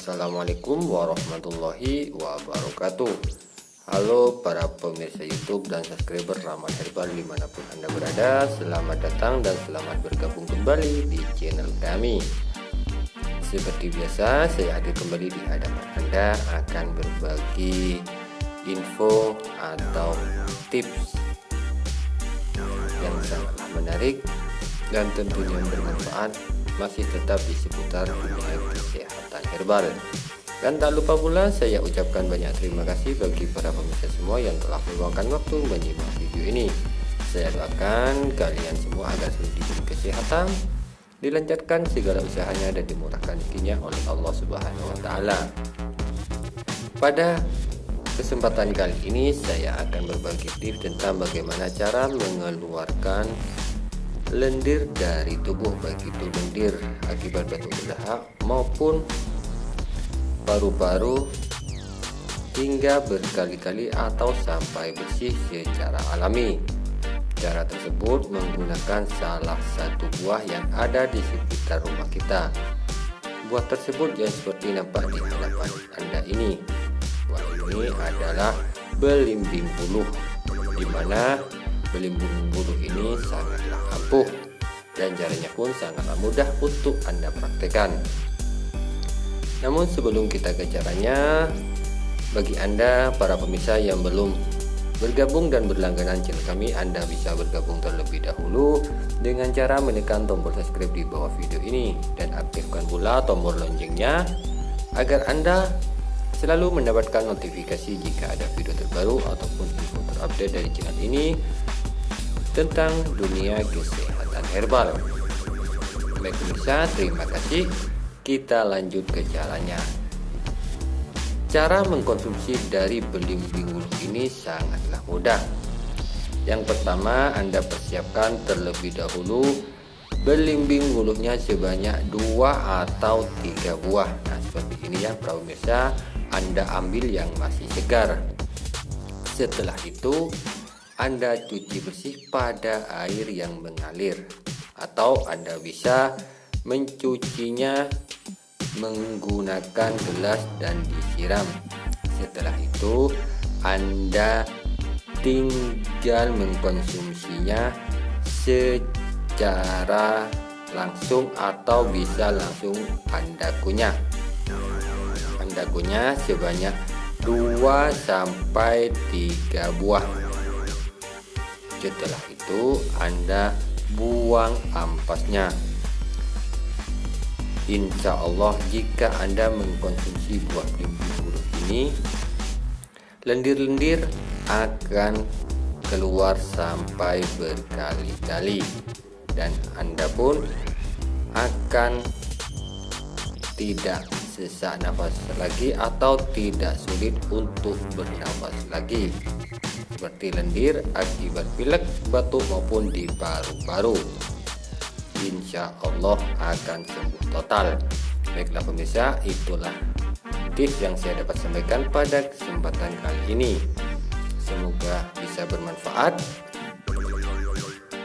Assalamualaikum warahmatullahi wabarakatuh. Halo para pemirsa YouTube dan subscriber Rahmat Herbal dimanapun Anda berada. Selamat datang dan selamat bergabung kembali di channel kami. Seperti biasa, saya hadir kembali di hadapan Anda akan berbagi info atau tips yang sangatlah menarik dan tentunya bermanfaat, masih tetap di seputar dunia kesehatan herbal. Dan tak lupa pula saya ucapkan banyak terima kasih bagi para pemirsa semua yang telah meluangkan waktu menyimak video ini. Saya doakan kalian semua agar selalu diberi kesehatan, dilancarkan segala usahanya dan dimurahkan rezekinya oleh Allah Subhanahu wa taala. Pada kesempatan kali ini saya akan berbagi tips tentang bagaimana cara mengeluarkan lendir dari tubuh, baik itu lendir akibat batu berdahak maupun paru-paru hingga berkali-kali atau sampai bersih secara alami. Cara tersebut menggunakan salah satu buah yang ada di sekitar rumah kita. Buah tersebut yang seperti nampak di hadapan Anda ini. Buah ini adalah belimbing buluh, di mana belimbing buluh ini sangatlah ampuh dan caranya pun sangatlah mudah untuk Anda praktekkan. Namun sebelum kita ke caranya, bagi Anda para pemirsa yang belum bergabung dan berlangganan channel kami, Anda bisa bergabung terlebih dahulu dengan cara menekan tombol subscribe di bawah video ini dan aktifkan pula tombol loncengnya agar Anda selalu mendapatkan notifikasi jika ada video terbaru ataupun info terupdate dari channel ini tentang dunia kesehatan herbal. Baik pemirsa, terima kasih. Kita lanjut ke caranya. Cara mengkonsumsi dari belimbing buluh ini sangatlah mudah. Yang pertama, Anda persiapkan terlebih dahulu belimbing buluhnya sebanyak 2 atau 3 buah. Nah, seperti ini ya para pemirsa, Anda ambil yang masih segar. Setelah itu Anda cuci bersih pada air yang mengalir, atau Anda bisa mencucinya menggunakan gelas dan disiram. Setelah itu Anda tinggal mengkonsumsinya secara langsung atau bisa langsung Anda kunyah. Anda kunyah sebanyak 2 sampai 3 buah. Setelah itu Anda buang ampasnya. Insya Allah jika Anda mengkonsumsi buah belimbing buluh ini, lendir-lendir akan keluar sampai berkali-kali dan Anda pun akan tidak sesak nafas lagi atau tidak sulit untuk bernafas lagi, seperti lendir akibat pilek, batuk maupun di paru-paru. Insya Allah akan sembuh total. Baiklah pemirsa, itulah tips yang saya dapat sampaikan pada kesempatan kali ini. Semoga bisa bermanfaat.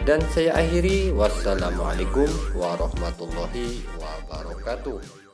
Dan saya akhiri, wassalamualaikum warahmatullahi wabarakatuh.